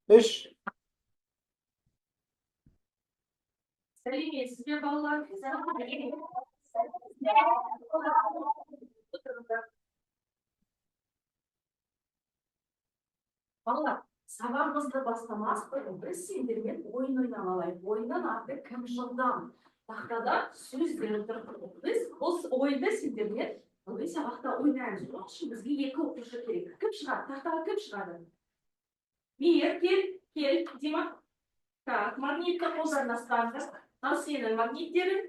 Üç. Сәлеметсіз бе балалар? Балалар, сабағымызды бастамас бұрын біз сендермен ойын ойнап алайық. Ойыннан аты кім жылдам? Тақтада сөздер тұрып. Біз осы ойынды сендермен ылғи сабақта ойнаймыз. Ол үшін бізге екі оқушы керек. Кім шығады? Тақтаға кім шығады? Мейір, кел, Дима. Так, магнитті қолдарына ұстаңдар. Ал сенің магниттерің.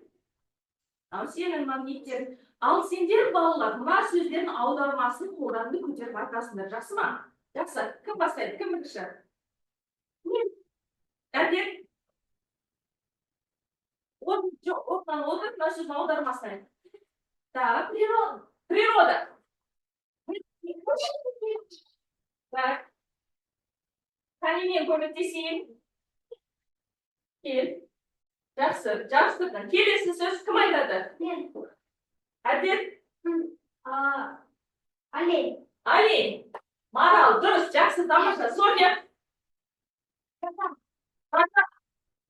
Ал сендер балалар, мына сөздердің аудармасын қолдарыңды көтеріп айтасыңдар. Жақсы ма? Жақсы. Кім бастайды? Кім бірінші? Әдет. Оттан отыр, мына сөздің аудармасын айт. Так, природа. Так. Қалемен көмектесейін. Кел. Жақсы. Келесі сөз кім айтады? Әдет. Олень. Марал, дұрыс, жақсы, тамаша. Софья.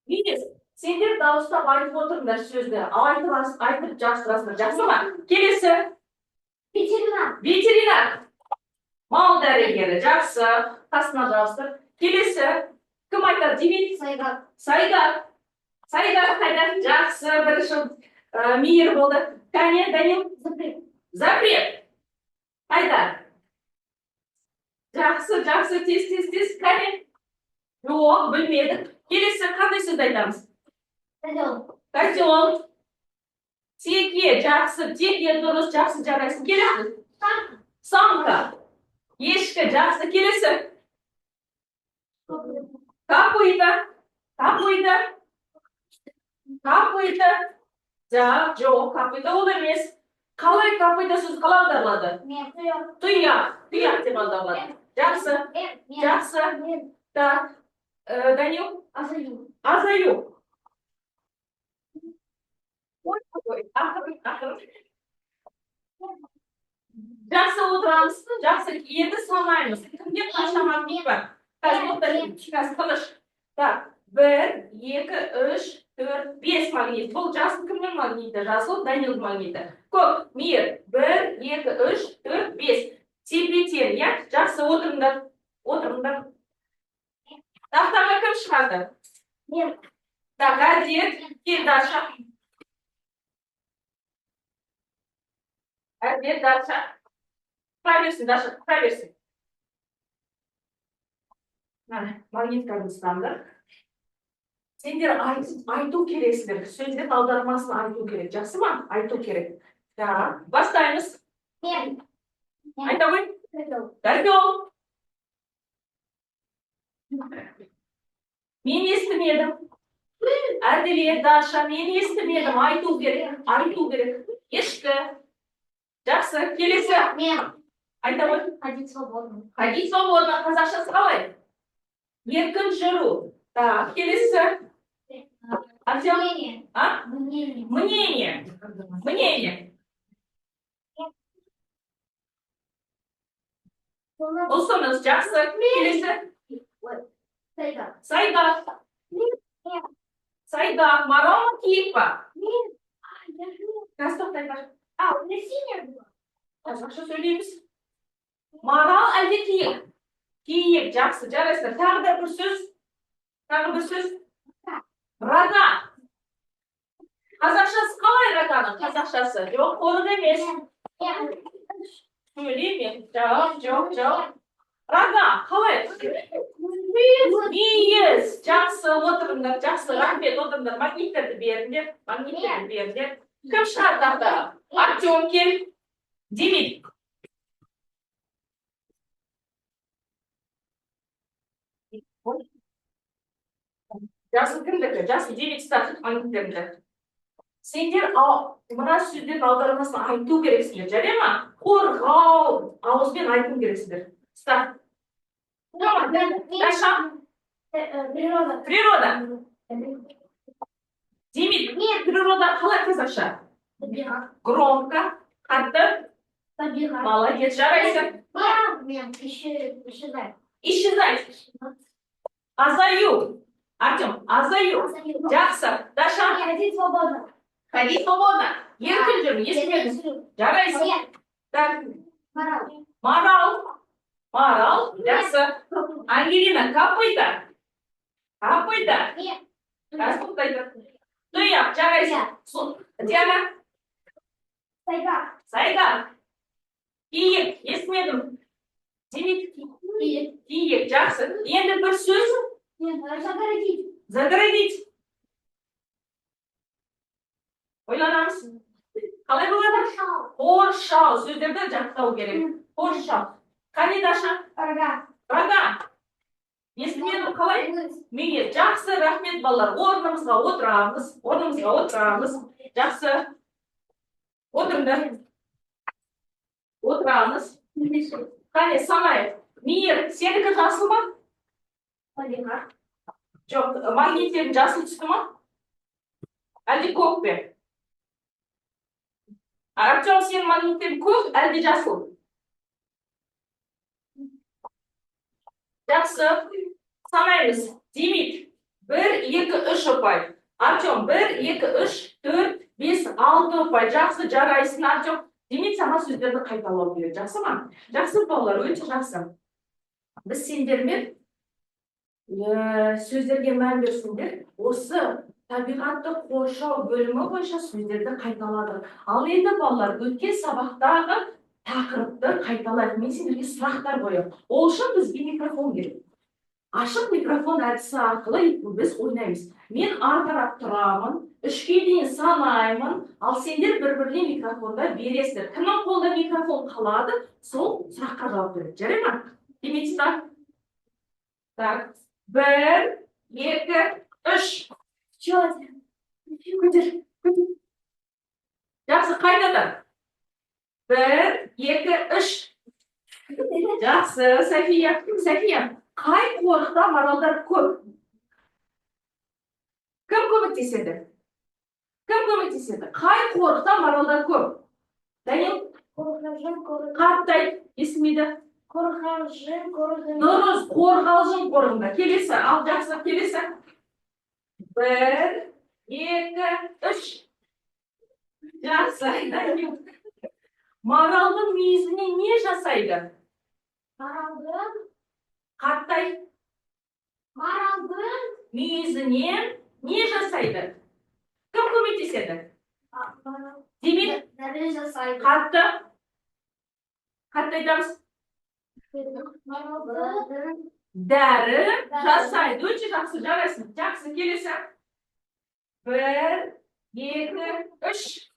Мейіз, сендер дауыстап айтып отырыңдар сөзді. Айтып жақсырасыңдар. Жақсы ма? Келесі. Ветеринар. Мал дәрігері. Жақсы. Қасына жауыстыр. Келесі. Кім айтады? Демек? Сайгак қайда? Жақсы. Бірінші мейір болды. Кәне, Данил? Запрет. Қайда? Жақсы, тез. Кәне? Жоқ, білмедік. Келесі қандай сөзді айтамыз? Котел. Теке, жақсы, теке дұрыс, жақсы жарайсың. Келесі? Самка. Ешкі, жақсы. Келесі? Капыта. Жоқ, капыта ол емес. Қалай капыта сөз қалай аударылады? Тұяқ деп аударылады. Жақсы. Так. Данил? Азаю. Ақырын. Жақсы отырамыз. Жақсы, енді санаймыз. Кімде қанша магнит бар? Қазір қылыш. Так, 1, 2, 3, 4, 5 магнит. Бұл жасыл кімнің магниті? Жасыл Данилдің магниті. Көп, мейір. 1, 2, 3, 4, 5. Тепе-тең, иә? Жақсы, отырыңдар. Тақтаға кім шығады? Так, әдет, кел Даша. Әдет, Даша. Проверсін, Даша, проверсін. Магнитканы ұстаңдар. Сендер айту керексіңдер. Сөзден аудармасын айту керек. Жақсы ма? Айту керек. Так, бастаймыз. Айта ғой. Котел. Мен естімедім. Әділет, Даша, мен естімедім. Айту керек. Ешкі. Жақсы, келесі. Айта ғой. Ходить свободно. Қазақшасы қалай? Еркін жүру. Так, келесі. Мнение. Ұсыныс, жақсы. Келесі. Сайгак. Марал ма, киік па? Тоқтай бар. Қазақша сөйлейміз. Марал әлде киік? Киік, жақсы, жарайсыздар. Тағы бір сөз. Рага. Қазақшасы қалай раганың? Қазақшасы. Жоқ, қорық емес. Сөйлейме. Жоқ. Рага, қалай? Мейіз. Жақсы, отырыңдар. Жақсы, рахмет, отырыңдар. Магниттерді беріңдер. Кім шығады тақта? Артем кел. Демид. Жақсы кімдікі? Жақсы, Демид стартып магниттерді. Сендер мына сөзден аудармасын айту керексіңдер. Жарай ма? Қорғау ауызбен айту керексіңдер. Старт. Даша. Природа. Демид, природа қалай қазақша? Громко, қатты. Молодец, жарайсың. Исчезает. Азаю. Артем, азаю. Жақсы. Даша. Ходить свободно. Ходи свободно. Еркін жүр, естімедің. Жарайсың. Так, Морал. Марал. Марал. Жақсы. Ангелина, капайда. Капайда. Қазір тоқтайды. Тұяқ, жарайсың. Диана. Сайга. Сайда. Киік, естімедім. Демек, киік, жақсы. Енді бір сөз. Загородить. Загородить. Ойланамыз. Қалай болады? Қоршау. Сөздерді жаттау керек. Қоршау. Қане Даша? Рога. Рога. Естімедім қалай? Меге жақсы, рахмет балалар. Орнымызға отырамыз. Орнымызға отырамыз. Жақсы. Отырыңдар. Отырамыз. Қане санайық. Мейір, сенікі жасыл ма? Жоқ, магниттердің жасыл түсті ма? Әлде көк пе? Артем, сенің магниттерің көк, әлде жасыл? Жақсы. Санаймыз. Демек, 1, 2, 3 ұпай. Артем, 1, 2, 3, 4, 5, 6 ұпай. Жақсы, жарайсың, Артем. Демек, саған сөздерді қайталау керек. Жақсы ма? Жақсы балалар, өте жақсы. Біз сендермен сөздерге мән берсіңдер. Осы табиғатты қоршау бөлімі бойынша сөздерді қайталадық. Ал енді балалар, өткен сабақтағы тақырыпты қайталайық. Мен сендерге сұрақтар қоямын. Ол үшін бізге микрофон керек. Ашық микрофон әдісі арқылы біз ойнаймыз. Мен артарап тұрамын, 3-ке дейін санаймын, ал сендер бір-біріне микрофонда бересіздер. Кімнің қолда микрофон қалады, сол сұраққа жауап береді. Жарай ма? Демейсіздер? Так, 1, 2, 3. Көтер. Жақсы, қайдады? 1, 2, 3. Жақсы, София. София, қай қорықта маралдар көп? Кім көмектеседі? Қай қорықта маралдар көп? Данил? Қаттай, естімейді? Қорғалжын. Дұрыс, қорғалжын қорығында. Келесі, ал жақсы, келесі. 1, 2, 3. Жақсы, Данил. Маралдың мүйізіне не жасайды? Қаттай. Мүйізіне не жасайды? Кім көмектеседі? Демек, қатты. Қаттайдамыз. Дәрі жасайды. Өте жақсы, жарайсың. Жақсы, келесі. 1, 2, 3.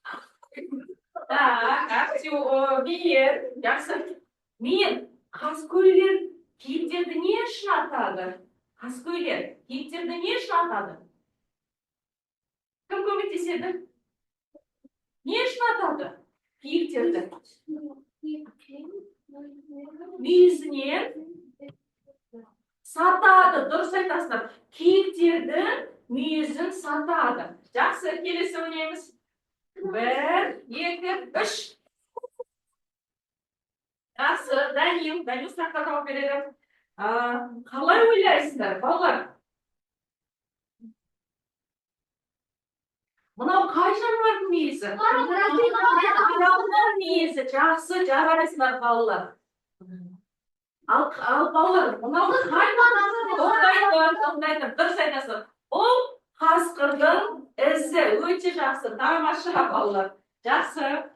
Так, Артем, Мейер. Жақсы. Мейер, қаскөйлер киіктерді не үшін атады? Қаскөйлер киіктерді не үшін атады? Кім көмектеседі? Не үшін атады киіктерді? Мүйізінен сатады. Дұрыс айтасыздар. Киіктердің мүйізін сатады. Жақсы, келесі ойнаймыз. 1, 2, 3. Жақсы, Данил сұраққа жауап береді. Қалай ойлайсыздар, балалар? Мынау қай жануардың мүйізі? Маралдың мүйізі. Жақсы, жарайсыздар, балалар. Ал балалар, мынау қай тоқтайды, дұрыс айтасыздар. Ол қасқырдың ізі. Өте жақсы, тамаша балалар. Жақсы.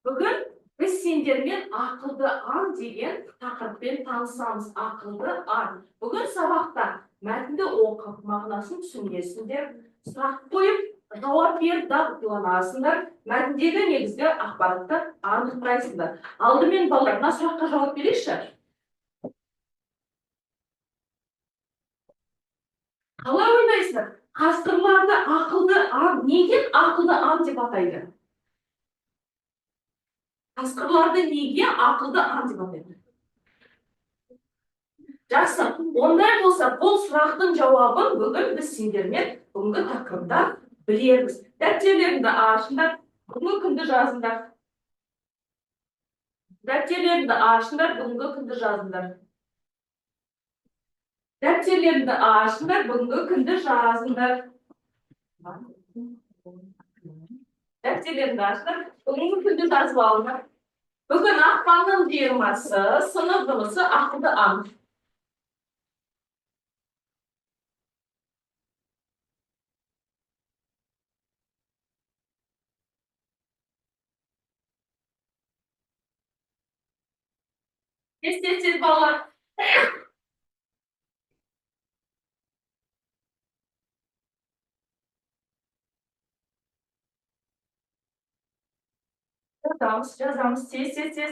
Бүгін біз сендермен ақылды аң деген тақырыппен танысамыз. Ақылды аң. Бүгін сабақта мәтінді оқып, мағынасын түсінесіңдер, сұрақ қойып, жауап беріп дағдыланасыңдар, мәтіндегі негізгі ақпаратты анықтайсыңдар. Алдымен балалар, мына сұраққа жауап берейікші. Қалай ойлайсыңдар? Қасқырларды ақылды аң, неге ақылды аң деп атайды? Қасқырларды неге ақылды аң деп атайды? Жақсы, ондай болса, бұл сұрақтың жауабын бүгін біз сендермен бүгінгі тақырыпта білерміз. Дәптерлеріңді ашыңдар, бүгінгі күнді жазыңдар. Дәптерлеріңді ашыңдар, бүгінгі күнді жазыңдар. Defterlerini açыңдар, бүгінгі күнді жазыңдар. Defterlerini açыңдар, бүгінгі күнді жазып алыңдар. Бүгін ақпанның 20-сы, сыныбымызы ақылды аң. Тез балалар. Жазамыз, тез.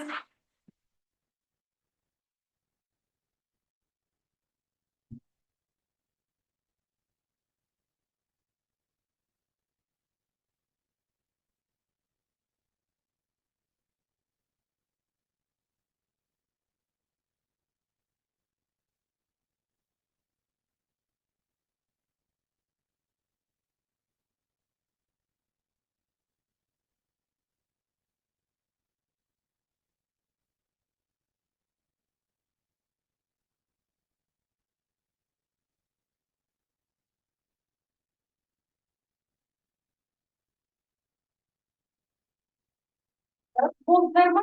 Болдар ма?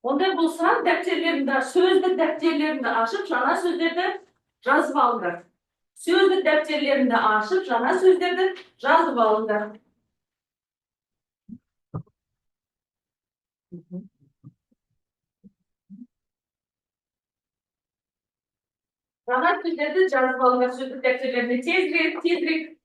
Ондай болса, сөздік дәптерlerinde ашып, жаңа сөздерді жазып алыңдар. Сөздік дәптерlerinde ашып, жаңа сөздерді жазып алыңдар. Жаңа сөздерді жазып алыңдар, сөздік дәптерlerinde тезірек.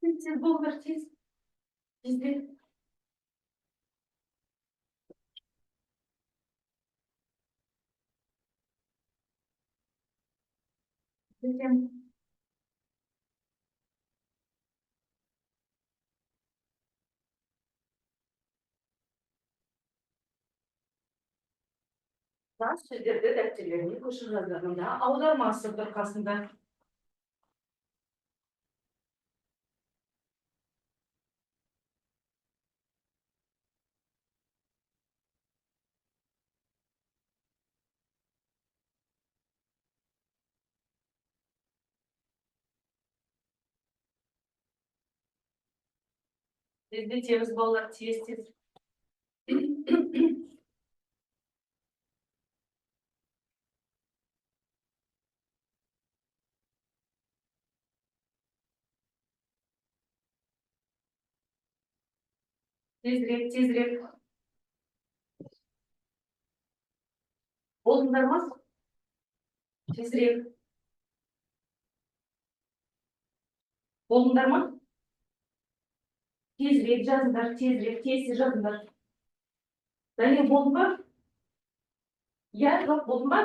Тез болыңдар, тезден. Жаңа сөздерді дәптерlerine көшіп жазғанда аудармасы бір қасында. Тез балалар, тез. Тезірек. Болыңдар ма? Тезірек. Болыңдар ма? Тезірек жазыңдар, тез жазыңдар. Дәне болдың ба? Жоқ, болдың ба?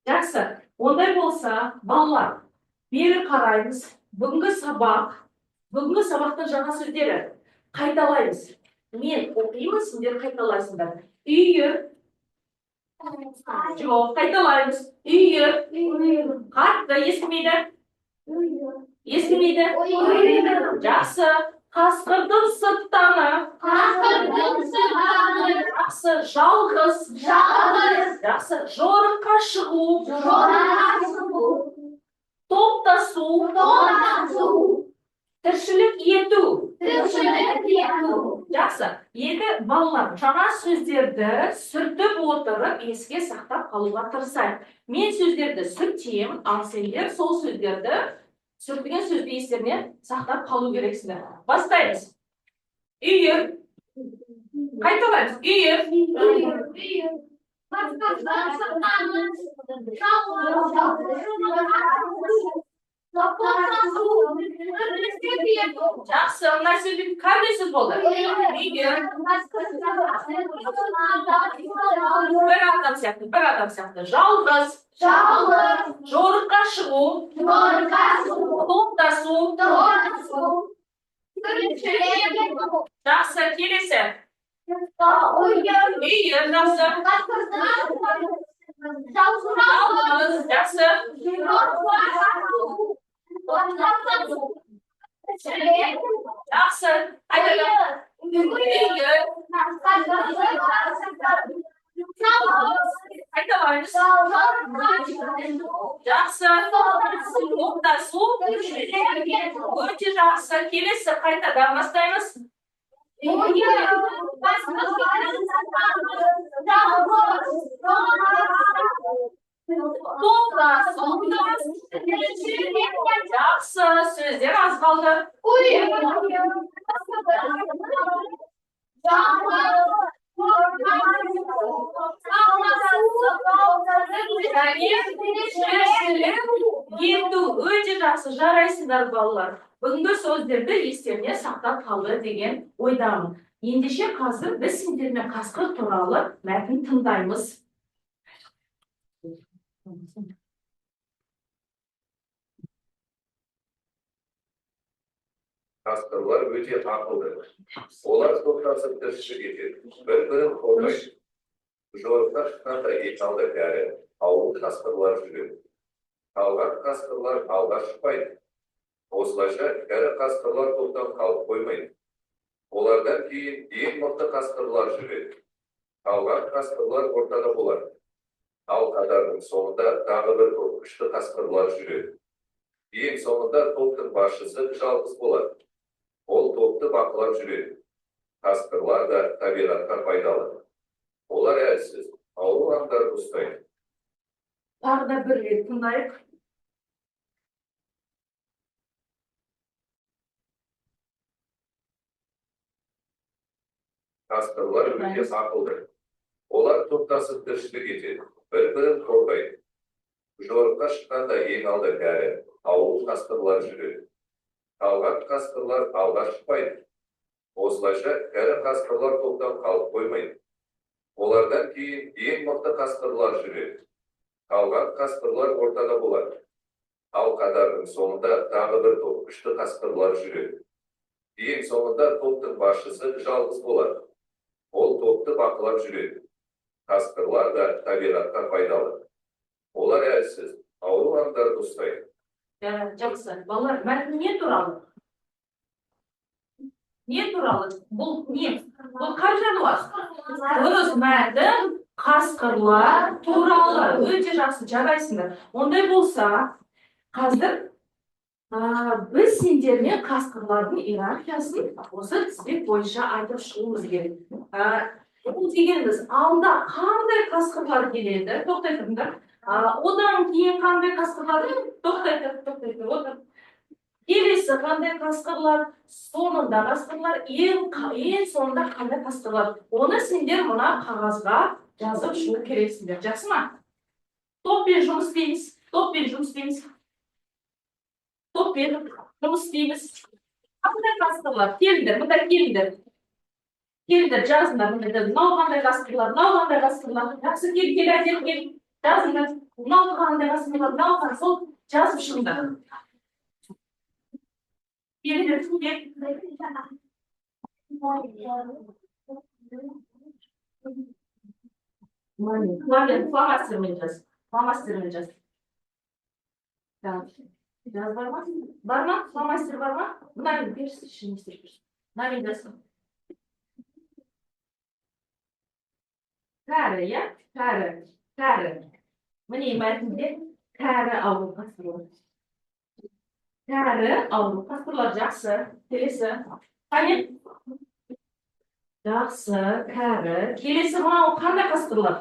Жақсы. Ондай болса, балалар, бері қараймыз. Бүгінгі сабақтың жаңа сөздері. Қайталаймыз. Мен оқимын, сендер қайталайсыңдар. Үйі. Жоқ, қайталаймыз. Үйі. Қатты, естімейді? Жақсы. Қасқырдың сырттаны. Жақсы. Жалғыз. Жақсы. Жорыққа шығу. Топтасу. Тіршілік ету. Жақсы. Екі балалар жаңа сөздерді сүртіп отырып еске сақтап қалуға тырысайық. Мен сөздерді сүртем, ал сендер сол сөздерді сүртілген сөзді естеріне сақтап қалу керексіңдер. Бастаймыз. Үйір. Қайталаймыз. Үйір. Жақсы, мына сөйлем қандай сөз болды? Bir адам сияқты. Жалғыз, жорыққа шығу, топтасу. Жақсы, келесі. Үйір, жақсы. Жалғыз, жақсы. Жақсы, айтады. Үйір. Айталайыз. Жақсы. Топтасу. Өте жақсы. Келесі қайтадан бастаймыз. Жақсы, сөздер аз қалды. Енді өте жақсы жарайсыздар балалар. Бүгінгі сөздерді естеріне сақтап қалды деген ойдамын. Ендеше қазір біз сендермен қасқыр туралы мәтін тыңдаймыз. Қасқырлар өте ақылды. Олар топтасып тіршілік етеді. Бір-бірін қорғайды. Жорыққа шыққанда еталды кәрі, ауыл қасқырлар жүреді. Қалған қасқырлар алға шықпайды. Осылайша кәрі қасқырлар топтан қалып қоймайды. Олардан кейін ең мықты қасқырлар жүреді. Қалған қасқырлар ортада болады. Ал қатардың соңында тағы бір топ күшті қасқырлар жүреді. Ең соңында топтың басшысы жалғыз болады. Ол топты бақылап жүреді. Қасқырлар да табиғатқа пайдалы. Олар әлсіз, ауру аңдарды ұстайды. Тағы да бір рет тыңдайық. Қасқырлар өте ақылды. Олар топтасып тіршілік етеді. Бір-бірін қорғайды. Жорыққа шыққанда ең алда кәрі, ауыл қасқырлар жүреді. Қалған қасқырлар алға шықпайды. Осылайша кәрі қасқырлар топтан қалып қоймайды. Олардан кейін ең мықты қасқырлар жүреді. Қалған қасқырлар ортада болады. Ал қатардың соңында тағы бір топ күшті қасқырлар жүреді. Ең соңында топтың басшысы жалғыз болады. Ол топты бақылап жүреді. Қасқырлар да табиғатқа пайдалы. Олар әлсіз, ауру аңдарды ұстайды. Жақсы, балалар, мәтін не туралы? Не туралы? Бұл не? Бұл қай жануар? Дұрыс, мәтін қасқырлар туралы. Өте жақсы, жарайсыңдар. Ондай болса, қазір біз сендермен қасқырлардың иерархиясын осы тізбек бойынша айтып шығуымыз керек. Бұл дегеніміз, алда қандай қасқырлар келеді? Тоқтай тұрыңдар. Одан кейін қандай қасқырлар? Тоқтай тұр. Келесі қандай қасқырлар? Соңында қасқырлар, ең соңында қандай қасқырлар? Оны сендер мына қағазға жазып шығу керексіңдер. Жақсы ма? Топпен жұмыс істейміз. Топпен жұмыс істейміз. Қандай қасқырлар? Келіңдер. Келіңдер, жазыңдар. Мынау қандай қасқырлар? Жақсы, кел. Жазыңдар. Мынау қандай қасқырлар? Сол жазып шығыңдар. Келіңдер. Фломастермен жаз. Жаз бар ма? Бар ма? Фломастер бар ма? Мына берсін. Мына жазсын. Кәрі, иә? Кәрі. Міне мәтінде кәрі ауру қасқырлар. Жақсы. Келесі. Қане? Жақсы, кәрі. Келесі мынау қандай қасқырлар?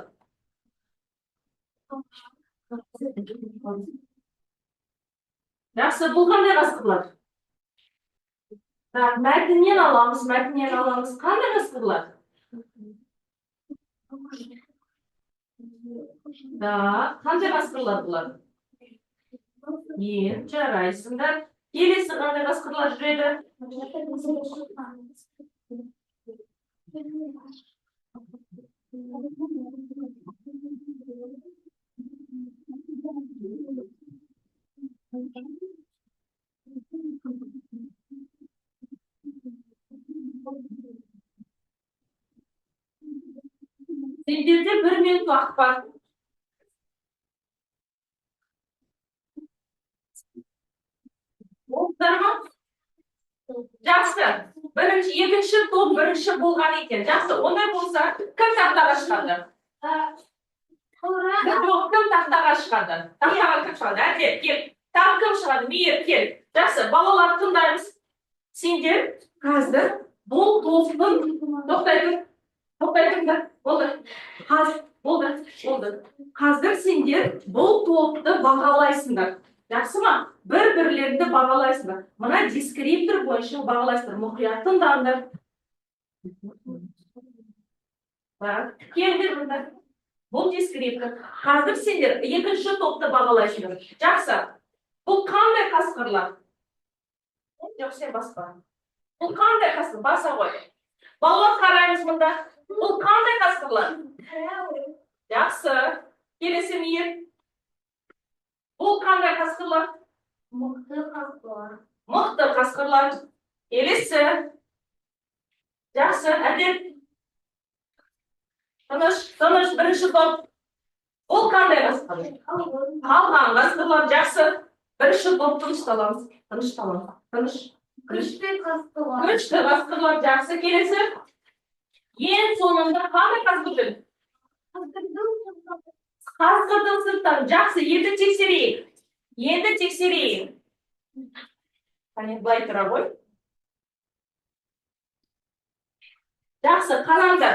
Жақсы, бұл қандай қасқырлар? Мәтіннен аламыз. Қандай қасқырлар? Қандай қасқырлар бұлар? Жарайсыңдар. Келесі қандай қасқырлар жүреді? Сендерде 1 минут уақыт бар. Болдыңдар ма? Жақсы. Екінші топ бірінші болған екен. Жақсы. Ондай болса, кім тақтаға шығады? Кім тақтаға шығады? Тақтаға кім шығады? Әдет, кел. Тағы кім шығады? Мейір, кел. Жақсы. Балалар тыңдаймыз. Сендер қазір бұл топтың тоқтайтыңдар. Болды. Қазір сендер бұл топты бағалайсыңдар. Жақсы ма? Бір-бірлеріңді бағалайсыңдар. Мына дескриптор бойынша бағалайсыңдар. Мұқият тыңдаңдар. Келдер бұнда. Бұл дескриптор. Қазір сендер екінші топты бағалайсыңдар. Жақсы. Бұл қандай қасқырлар? Жоқ, сен баспа. Бұл қандай қасқыр? Баса ғой. Балалар қараймыз мұнда. Бұл қандай қасқырлар? Жақсы. Келесі Мейір. Бұл қандай қасқырлар? Мықты қасқырлар. Келесі. Жақсы. Әдет. Тыныш, бірінші топ. Бұл қандай қасқыр? Қалған қасқырлар. Жақсы. Бірінші топ тынышталамыз. Күшті қасқырлар. Жақсы. Келесі. Ең соңында қандай қасқыр жүр? Қасқырдың сырттан. Жақсы. Енді тексерейік. Қане, былай тұра ғой. Жақсы. Қараңдар.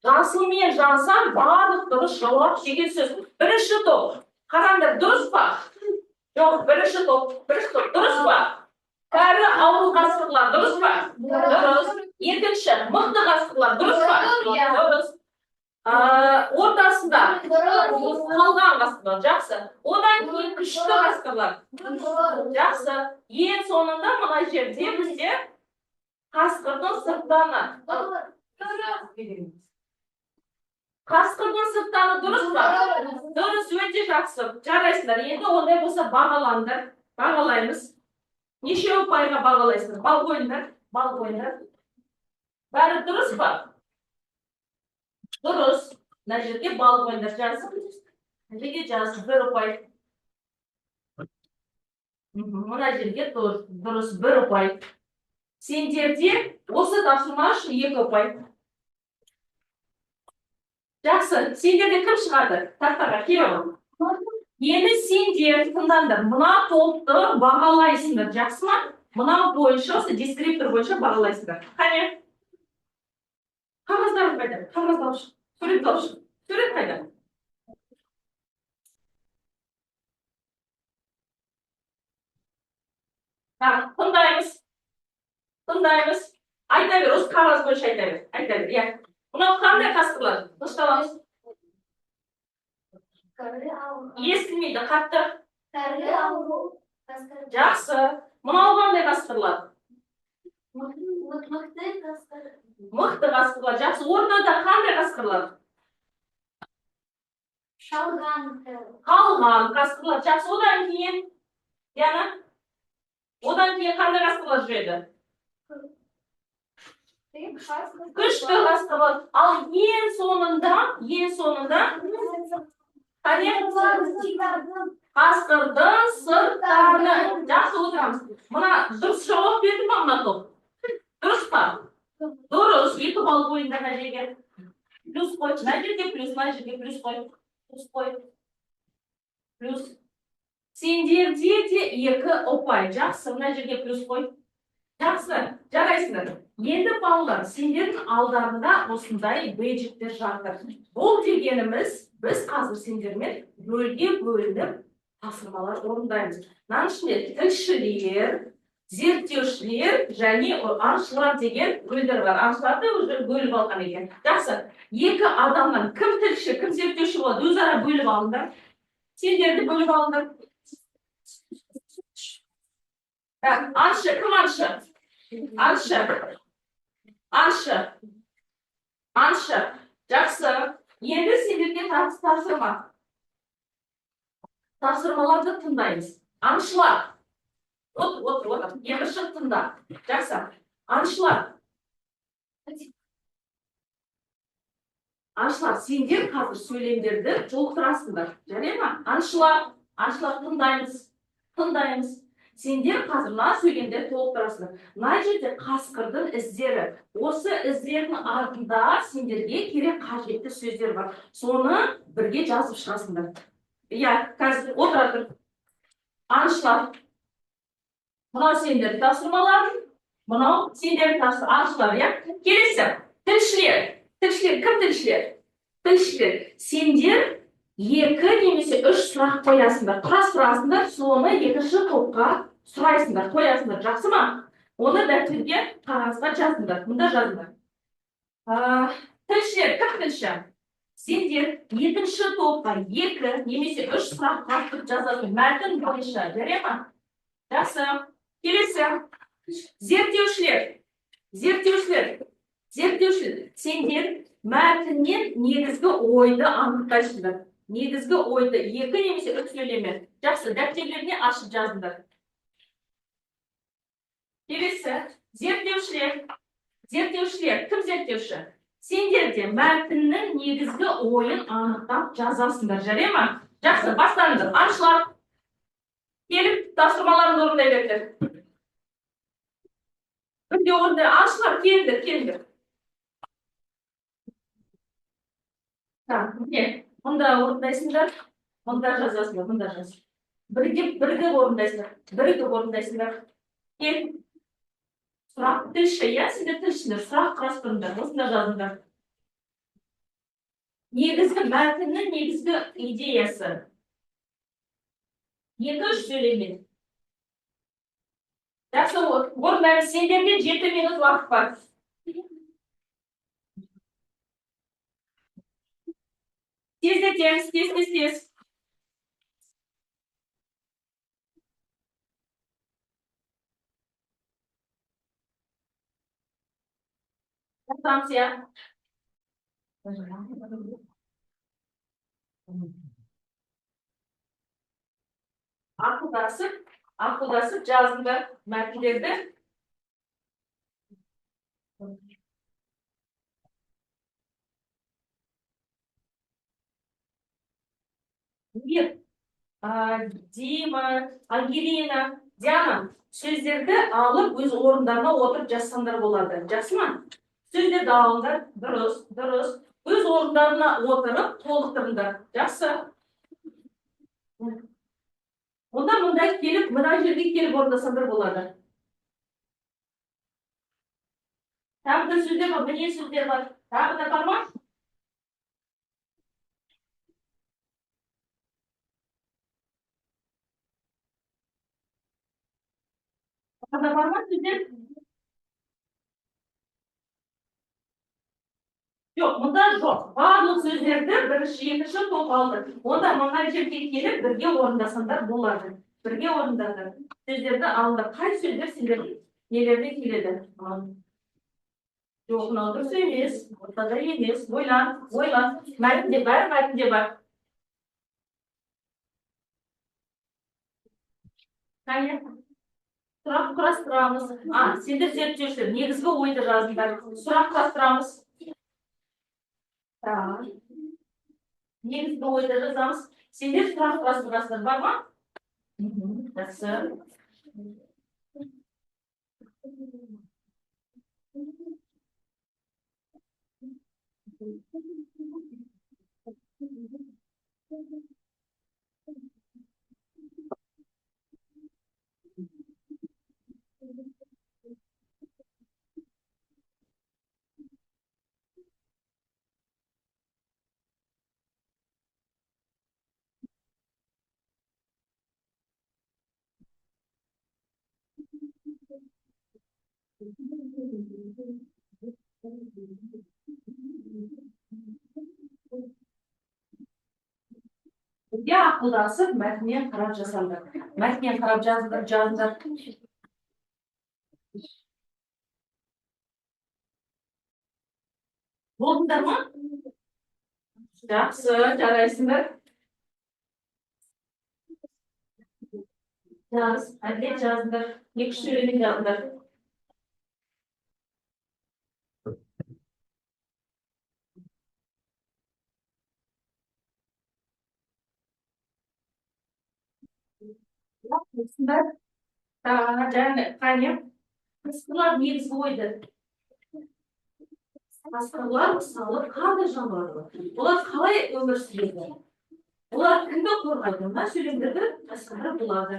Жасылмен жансам барлық дұрыс жауап деген сөз. Бірінші топ. Қараңдар, дұрыс па? Жоқ, бірінші топ. Дұрыс па? Кәрі ауру қасқырлар. Дұрыс па? Дұрыс. Екінші, мықты қасқырлар. Дұрыс па? Дұрыс. Ортасында қалған қасқырлар. Жақсы. Одан кейін күшті қасқырлар. Жақсы. Ең соңында мына жерде бізде қасқырдың сырттаны. Қасқырдың сырттаны дұрыс па? Дұрыс, өте жақсы. Жарайсыңдар. Енді ондай болса бағалаймыз. Неше ұпайға бағалайсыңдар? Бал қойыңдар. Бәрі дұрыс па? Дұрыс. Мына жерге бал қойыңдар. Жазып, 1 ұпай. Мына жерге дұрыс, 1 ұпай. Сендерде осы тапсырма үшін 2 ұпай. Жақсы. Сендерде кім шығады? Тақтаға келіп. Енді сендер тыңдаңдар. Мына топты бағалайсыңдар. Жақсы ма? Мына бойынша, осы дескриптор бойынша бағалайсыңдар. Қане? Қағаздарын қайда? Қағазды алып шық. Суретті алып шық. Сурет қайда? Тыңдаймыз. Айта бер, осы қағаз бойынша айта бер. Иә. Мынау қандай қасқырлар? Дұрысталамыз. Естілмейді, қатты. Жақсы. Мынау қандай қасқырлар? Мықты қасқырлар. Жақсы. Ортада қандай қасқырлар? Қалған қасқырлар. Жақсы. Одан кейін қандай қасқырлар жүреді? Күшті қасқырлар. Ал ең соңында қасқырдың сырттаны. Жақсы, отырамыз. Мына дұрыс жауап берді ма мына топ? Дұрыс па? Дұрыс. 2 бал қойыңдар мына жерге. Плюс қой. Мына жерге плюс, мына жерге плюс қой. Плюс. Сендерде де 2 ұпай. Жақсы, мына жерге плюс қой. Жақсы, жарайсыңдар. Енді балалар, сендердің алдарында осындай бейджіктер жатыр. Бұл дегеніміз, біз қазір сендермен бөлге бөлініп тапсырмалар орындаймыз. Мынаның ішінде тілшілер, зерттеушілер және аңшылар деген бөлдер бар. Аңшыларды уже бөліп алған екен. Жақсы, 2 адамнан кім тілші, кім зерттеуші болады, өзара бөліп алыңдар. Сендерді бөліп алыңдар. Anşı, kim Anşı? Anşı. Anşı. Anşı. Жақсы. Енді сендерге тапсырма. Тапсырмаларды тыңдаймыз. Аңшылар. Отыр. Еміршік тыңда. Жақсы. Аңшылар. Аңшылар, сендер қазір сөйлемдерді жолықтырасыңдар. Жарай ма? Аңшылар тыңдаймыз. Сендер қазір мына сөйлемдерді толықтырасыңдар. Мына жерде қасқырдың іздері. Осы іздердің артында сендерге керек қажетті сөздер бар. Соны бірге жазып шығасыңдар. Иә, қазір отыра. Аңшылар. Мынау сендердің тапсырмаларың. Мынау сендердің аңшылар, иә? Келесі. Тілшілер. Кім тілшілер? Тілшілер. Сендер 2 немесе 3 сұрақ қоясыңдар. Қас сұрасыңдар, соны екінші топқа сұрайсыңдар, қоясыңдар. Жақсы ма? Оны дәптерге, қағазға жазыңдар. Мұнда жазыңдар. Тілшілер, кім тілші? Сендер екінші топқа 2 немесе 3 сұрақ қойып жазасың. Мәтін бойынша, жарай ма? Жақсы. Келесі. Зерттеушілер. Сендер мәтіннен негізгі ойды анықтайсыңдар. Негізгі ойды 2 немесе 3 сөйлеме. Жақсы, дәптерлеріне ашып жазыңдар. Келесі. Зерттеушілер. Кім зерттеуші? Сендер де мәтіннің негізгі ойын анықтап жазасыңдар. Жарай ма? Жақсы, бастаңыздар. Аңшылар. Келіп, тапсырмаларын орындай беріңдер. Бірге орындай. Аңшылар, келіңдер. Мұнда орындайсыңдар, мұнда жазасыңдар, Бірге орындайсыңдар. Кел. Сұрақ тілші, иә, сендер тілшілер, сұрақ құрастырыңдар, осында жазыңдар. Негізгі мәтіннің негізгі идеясы. 2-3 сөйлеме. Жақсы, орындаймыз, сендерге 7 минут уақыт бар. Тез. Станция. Ақылдасып жазыңдар мәтіндерді. Дима, Ангелина, Диана, сөздерді алып өз орындарына отырып жазсаңдар болады. Жақсы ма? Сөздерді алыңдар, дұрыс. Өз орындарына отырып толықтырыңдар. Жақсы. Мұнда келіп, мына жерге келіп орындасаңдар болады. Тағы да сөздер бар, міне сөздер бар. Тағы да бар ма? Тағы да бар ма сөздер? Жоқ, мұнда жоқ. Барлық сөздерді бірінші, екінші топ алды. Онда мына жерге келіп, бірге орындасаңдар болады. Бірге орындандар. Сөздерді алыңдар. Қай сөздер сендер нелеріне келеді? Жоқ, мынау дұрыс емес, ортада емес. Ойлан. Мәтінде бар. Сұрақ құрастырамыз. Сендер зерттеушілер, негізгі ойды жазыңдар. Сұрақ құрастырамыз. Негізгі ойды жазамыз. Сендер сұрақ құрастырасыңдар, бар ма? Жақсы. Бірге ақылдасып, мәтіннен қарап жазыңдар. Мәтіннен қарап жазыңдар. Болдыңдар ма? Жақсы, жарайсыңдар. Жаз, әділет жазыңдар. Екі сөйлемен жазыңдар. Жақсысыңдар. Және қане? Қасқырлар негізгі ойды. Қасқырлар мысалы қандай жануарлар? Олар қалай өмір сүреді? Олар кімді қорғайды? Мына сөйлемдерді қасқырлар болады.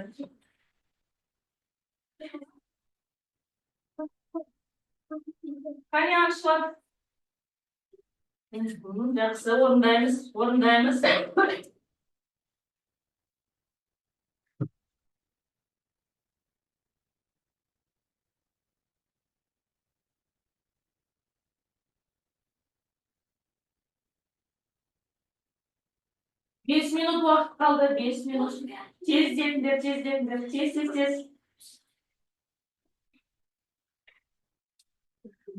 Қане аңшылар? Жақсы, орындаймыз, орындаймыз. 5 минут уақыт қалды, 5 минут. Тездеңдер, тез.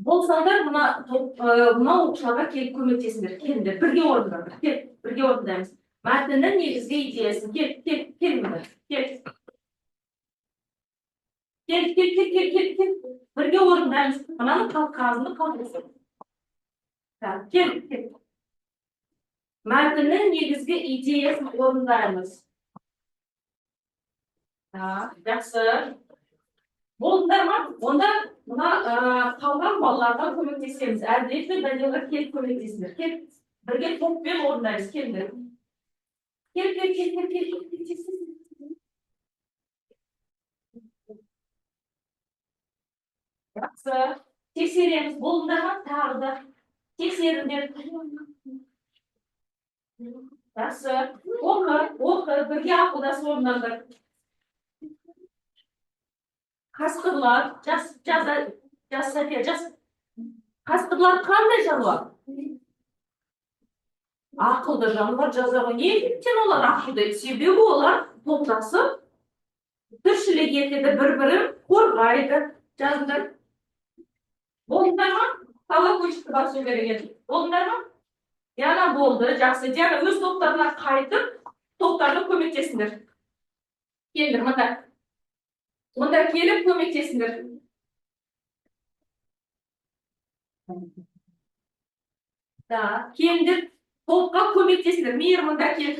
Болсаңдар, мына оқушыларға келіп көмектесіңдер. Келіңдер, бірге орындаңдар. Бірге орындаймыз. Мәтіннің негізгі идеясын келіңдер. Кел. Бірге орындаймыз. Мынаны қағазды қалдырсын. Кел. Мәтіннің негізгі идеясын орындаймыз. Жақсы. Болдыңдар ма? Онда мына қалған балаларға көмектесеміз. Әділет пен Данилға келіп көмектесіңдер. Кел. Бірге топпен орындаймыз. Келіңдер. Кел. Жақсы. Тексереміз. Болдыңдар ма? Тағы да. Тексеріңдер. Жақсы. Оқы. Бірге ақылдасып орындаңдар. Қасқырлар, жас. Қасқырлар қандай жануар? Ақылды жануар жазығы. Неліктен олар ақылды? Себебі олар топтасып, тіршілік етеді, бір-бірін қорғайды. Жазыңдар. Болдыңдар ма? Қала көшті басу керек еді. Болдыңдар ма? Яна болды, жақсы. Диана өз топтарына қайтып, топтарды көмектесіңдер. Келдір, мұнда келіп көмектесіңдер. Келдір, топқа көмектесіңдер. Мейір, мұнда кел.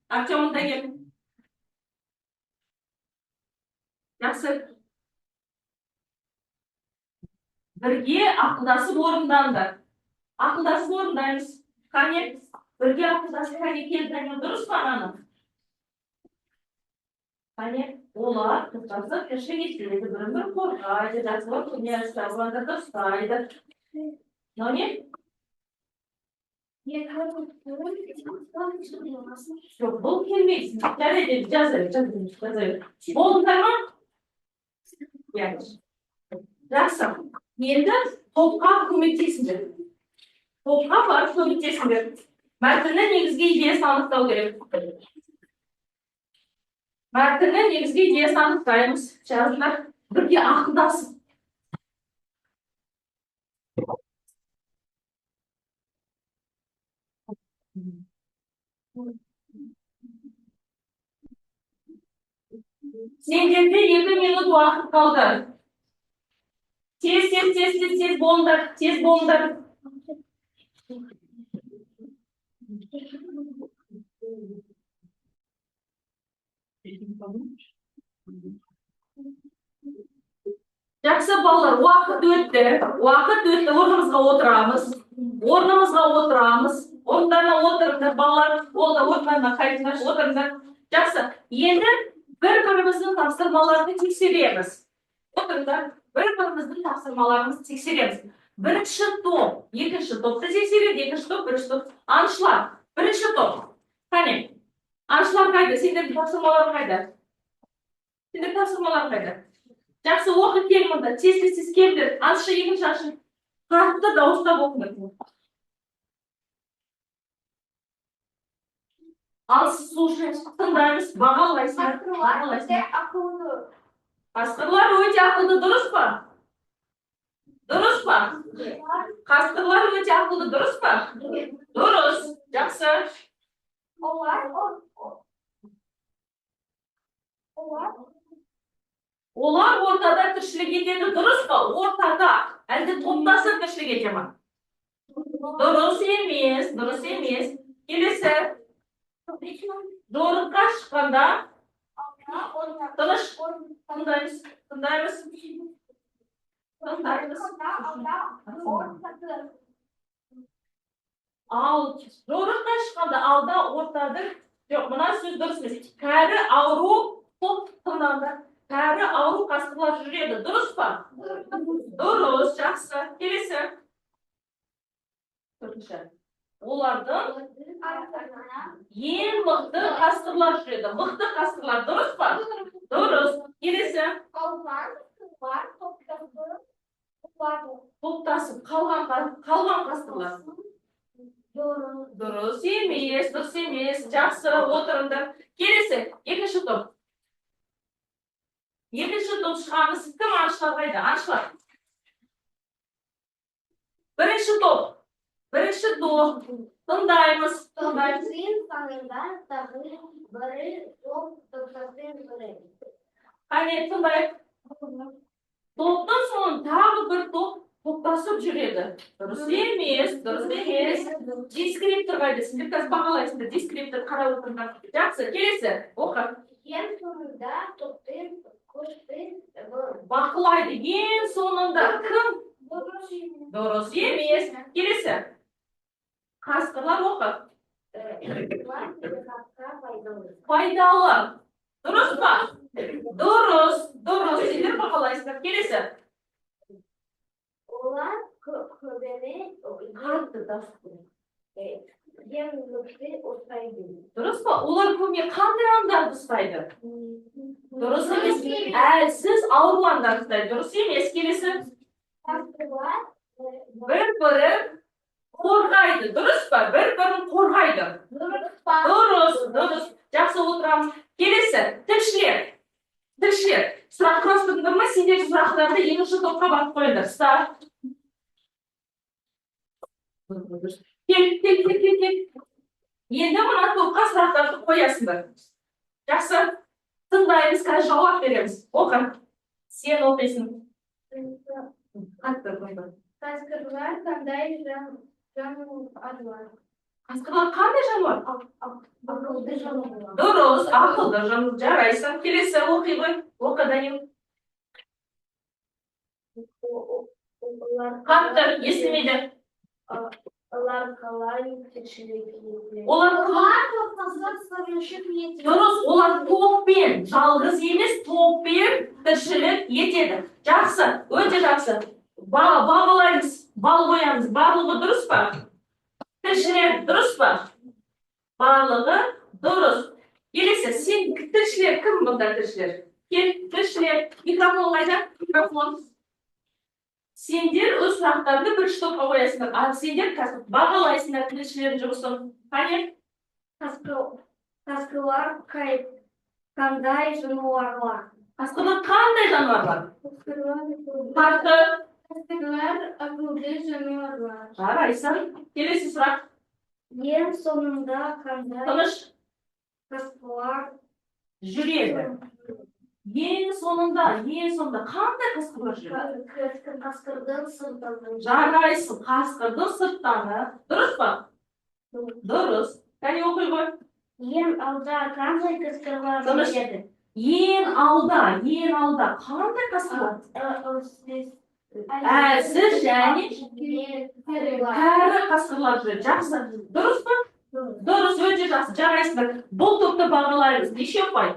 Артем, мұнда кел. Жақсы. Бірге ақылдасып орындаңдар. Ақылдасып орындаймыз. Қане, бірге ақылдасып келді. Дұрыс па ананы? Қане, олар топтасып тіршілік етеді, бірін-бір қорғайды, жақсылар көместі, ұландарды ұстайды. Мынау не? Жоқ, бұл келмейсің. Жарайды, жазайық. Болдыңдар ма? Жақсы. Енді топқа көмектесіңдер. Топқа барып көмектесіңдер. Мәтіннің негізгі идеясын анықтау керек. Мәтіннің негізгі идеясын анықтаймыз. Жазыңдар. Бірге ақылдасып. Сендерде 2 минут уақыт қалды. Тез болыңдар. Жақсы балалар, уақыт өтті. Орнымызға отырамыз. Орындарына отырыңдар, балалар, орындарына қайтыңдар, отырыңдар. Жақсы, енді бір-біріміздің тапсырмаларды тексереміз. Отырыңдар, бір-біріміздің тапсырмаларымызды тексереміз. Бірінші топ, екінші топты тексереді, екінші топ, бірінші топ. Аңшылар, бірінші топ. Қане, аңшылар қайда? Сендердің тапсырмалар қайда? Жақсы, оқы кел мұнда. Тез келдір. Аңшы, екінші аңшы. Қатты дауыстап оқыңдар. Ал сіз слушаемыз, тыңдаймыз, бағалайсыңдар. Qasqirlar o'te aqlli, durustmi? Durustmi? Qasqirlar o'te aqlli, durustmi? Durust. Yaxshi. Olar. Ular o'rtada tirikchilik etadi, durustmi? O'rtada. Endi to'ptasib tirikchilik etaman. Durust emas, durust emas. Kelisi. Zo'riqqa chiqqanda tinish tindaymiz, tindaymiz. Zo'riqqa chiqqanda alda, o'rtada. Yo'q, buna so'z durust emas. Kari avru to'p tindanda. Kari avru qasqirlar yuradi, durustmi? Durust, yaxshi. Kelisi. To'rtinchi. Ulardan eng mıqti qasqirlar yuradi. Mıqti qasqirlar, durustmi? Durust. Kelisi. To'ptasib qalgan qasqirlar. Durust emas, durust emas. Yaxshi, o'tiringda. Kelisi, ikkinchi to'p. Ikkinchi to'p chiqamiz. Kim anishlaydi? Anishlar. Birinchi to'p. Tindaymiz. Qani tinday. To'pdan so'ng tag'i bir to'p to'ptasib yuradi. Durust emas, durust emas. Deskriptor qayda? Sizlar bitta baholaysizlar. Deskriptor qarab o'tirgan. Yaxshi, kelisi. O'qi. Baqlaydi. Eng sonunda kim? Durust emas. Kelisi. Qasqirlar o'qi. Foydali. Durustmi? Durust. Sizlar baholaysizlar. Kelisi. Ular ko'bini Qattiq dastur. yemlikni o'taydi. Durustmi? Ular ko'pga qanday andar ustaydi? Durust emas. Siz avruandan ustaydi. Durust emas. Kelisi. Bir-biri qo'rg'aydi. Durustmi? Bir-birini qo'rg'aydi. Durust. Yaxshi o'tiramiz. Kelisi. Tirishlar. Surat prostundimi? Sizlar suratlarda yig'ishni to'pqa bosib qo'yinglar. Start. Kel. Endi buni to'pqa suratlarni qo'yasizlar. Yaxshi. Tindaymiz, qara javob beramiz. O'qi. Sen o'qiysan. Qattiq qo'ydi. Qasqirlar qanday jonivor? Qasqirlar qanday jonivor? Aqlli jonivor. Durust, aqlli jonivor. Jaraysan. Kelisi o'qiyman. O'qidan qattiq eslaydi. Ular qalay tirikchilik etadi? Ular to'xtasib so'rashib yetadi. durust, ular to'pben, yolg'iz emas, to'pben tirikchilik etadi. Yaxshi, o'ta yaxshi. Bog'laymiz, bog' qo'yamiz. Bog'lig'i durustmi? Tirikchilik durustmi? Bog'lig'i durust. Kelisi, sen tirikchilik kim bundan tirikchilik? Kel, tirikchilik. Mikrofon qayda? Mikrofon. Sendir o'z vaqtlarni bir shtopga qo'yasizlar. Sendir bag'alaysizlar tirikchilik jursin. Qani? Qasqirlar qanday jonivorlar? Qasqirlar qanday jonivorlar? Qasqirlar aqlli jonivorlar. Jaraysan. Kelisi so'roq. Yer sonunda qanday Tinish qasqirlar yuradi. Eng sonunda qanday qasqirlar yuradi? qasqirdan sirtdan Jaraysan. Qasqirdan sirtdani. Durustmi? Durust. Qani o'qiyman. yer olda qanday qasqirlar Tinish. yuradi? Eng alda qanday qasqirlar? Siz ya'ni qari qasqirlar yuradi. Yaxshi. Durustmi? Durust, o'ta yaxshi. Jaraysan. Bu to'pda bag'laymiz. Nechta qo'y?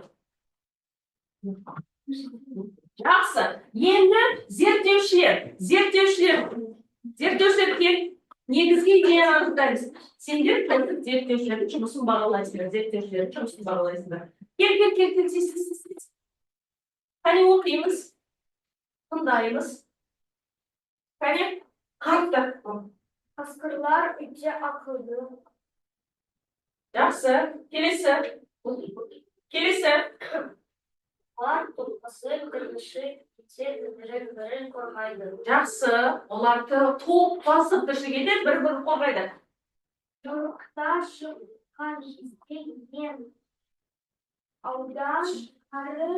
Yaxshi. Endi zerttevchilar negizgi ideyalarni aniqlaymiz. Senlar zerttevchilar chuqursin bag'laysizlar, zerttevchilar chuqursin bag'laysizlar. Kel. Qani o'qiymiz. Tindaymiz. Qani qattiq. Qasqirlar ichi aqlli. Yaxshi. Kelisi. Var, to'qqisi, qirmishi, birin qo'rg'aydi. Жақсы. Оларды топтасып тіршілік етеді, бір-бірін қорғайды. Yo'qda shubha yen aldan qari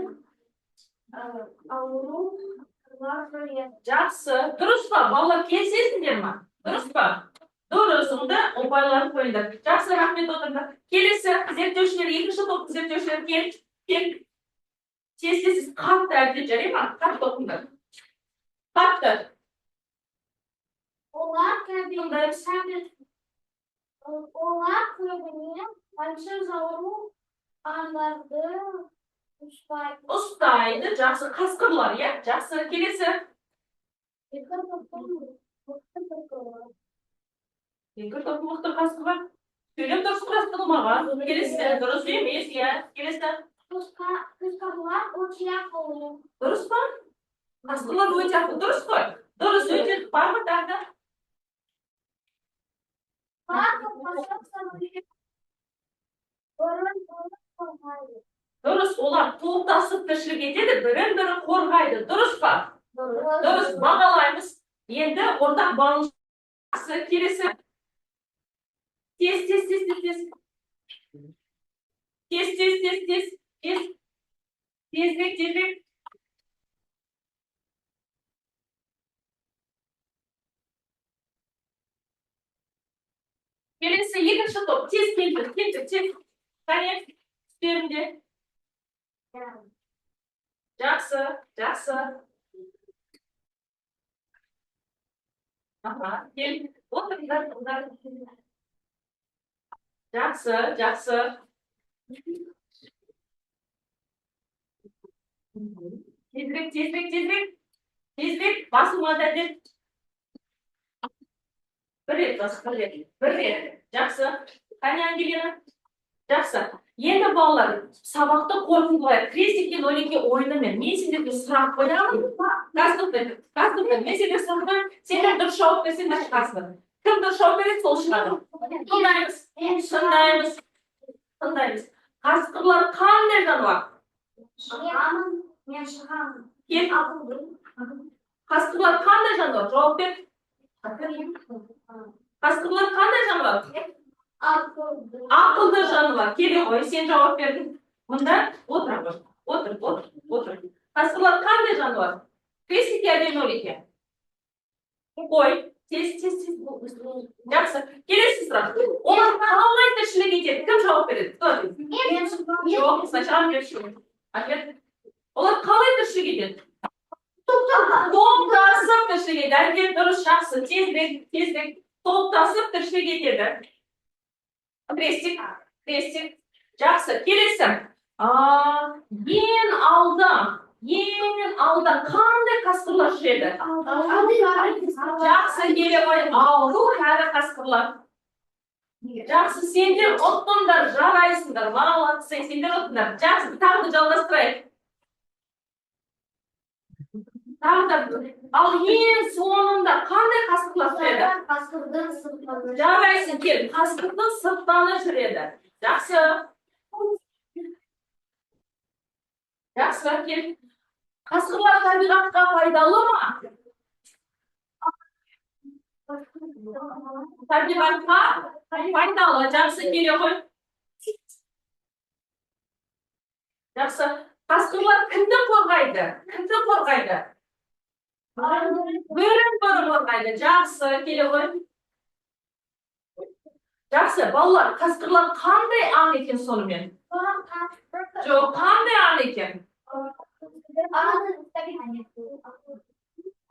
avrу Жақсы. Дұрыс па? Балалар келісесіңдер ме? Дұрыс па? Дұрыс. Онда ұпайларын қойыңдар. Жақсы, рахмет отырыңдар. Келесі зерттеушілер, екінші топ зерттеушілер кел. Сіз қатты әрде жарай ма? Қатты оқыңдар. Қатты. Олар көбіне фальшив ауру аңдарды ұстайды. Ұстайды. Жақсы. Қасқырлар, иә? Жақсы. Келесі. Екі топ мықты қасқырлар. Сөйлем дұрыс құрастырылмаған. Келесі. Дұрыс емес, иә? Келесі. Қасқырлар өте ақылды. Дұрыс па? Қасқырлар өте ақылды. Дұрыс қой. Дұрыс өте бар ма тағы да? Дұрыс, олар топтасып тіршілік етеді, бірін-бірі қорғайды. Дұрыс па? Дұрыс, бағалаймыз. Енді ортақ балыншысы келесі. Тезірек. Келесі екінші топ. Тез келді. Қане, үстерінде. Жақсы. Кел. Отырыңдар. Жақсы. Тезірек. Басылмады әдет. Бір рет. Жақсы. Қане, Ангелина? Жақсы. Енді балалар, сабақты қорытындылайық. Крестиктен 12 ойынымен. Мен сендерге сұрақ қоямын. Кастықтың. Мен сендерге сұрақ қоямын. Сендер дұрыс жауап берсеңдер шығасыңдар. Кім дұрыс жауап береді, сол шығады. Тыңдаймыз. Қасқырлар қандай жануар? Мен шығамын. Қасқырлар қандай жануар? Жауап бер. Қасқырлар қандай жануар? Ақылды жануар. Келе ғой, сен жауап бердің. Мұнда отыр. Қасқырлар қандай жануар? Крестикте 1-0. Қой. Тез. Жақсы. Келесі сұрақ. Олар қалай тіршілік етеді? Кім жауап береді? Жоқ, сначала мен ответ. Олар қалай тіршілік етеді? Топтасып тіршілік етеді. Әрекет дұрыс, жақсы. Тезірек. Топтасып тіршілік етеді. Крестик. Жақсы. Келесі. Ең алда қандай қасқырлар жүреді? Жақсы, келе ғой. Ауру кәрі қасқырлар. Жақсы, сендер ұттыңдар, жарайсыңдар. Молодцы, сендер ұттыңдар. Жақсы, тағы жалғастырайық. Ал ең соңында қандай қасқырлар жүреді? Қасқырдың сыртынан. Жарайсың, кел. Қасқырдың сырттаны жүреді. Жақсы, кел. Қасқырлар табиғатқа пайдалы ма? Табиғатқа пайдалы. Жақсы, келе ғой. Жақсы. Қасқырлар кімді қорғайды? Бірін қорғайды. Жақсы, келе ғой. Жақсы, балалар, қасқырлар қандай аң екен сонымен? Жоқ, қандай аң екен?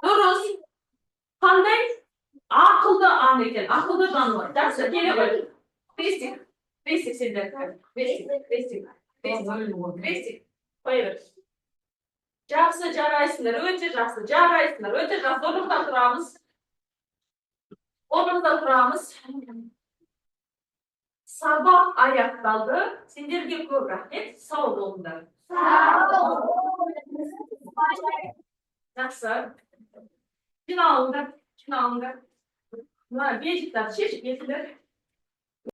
Дұрыс. Қандай? Ақылды аң екен. Ақылды жануар. Жақсы, келе ғой. Крестик сендер. Крестик. Қой бер. Жақсы, жарайсыңдар. Өте жақсы. Орнымыздан тұрамыз. Сабақ аяқталды. Сендерге көп рахмет. Сау болыңдар. Жақсы. Жиналыңдар. Мына бежіктер шешіп кетіңдер.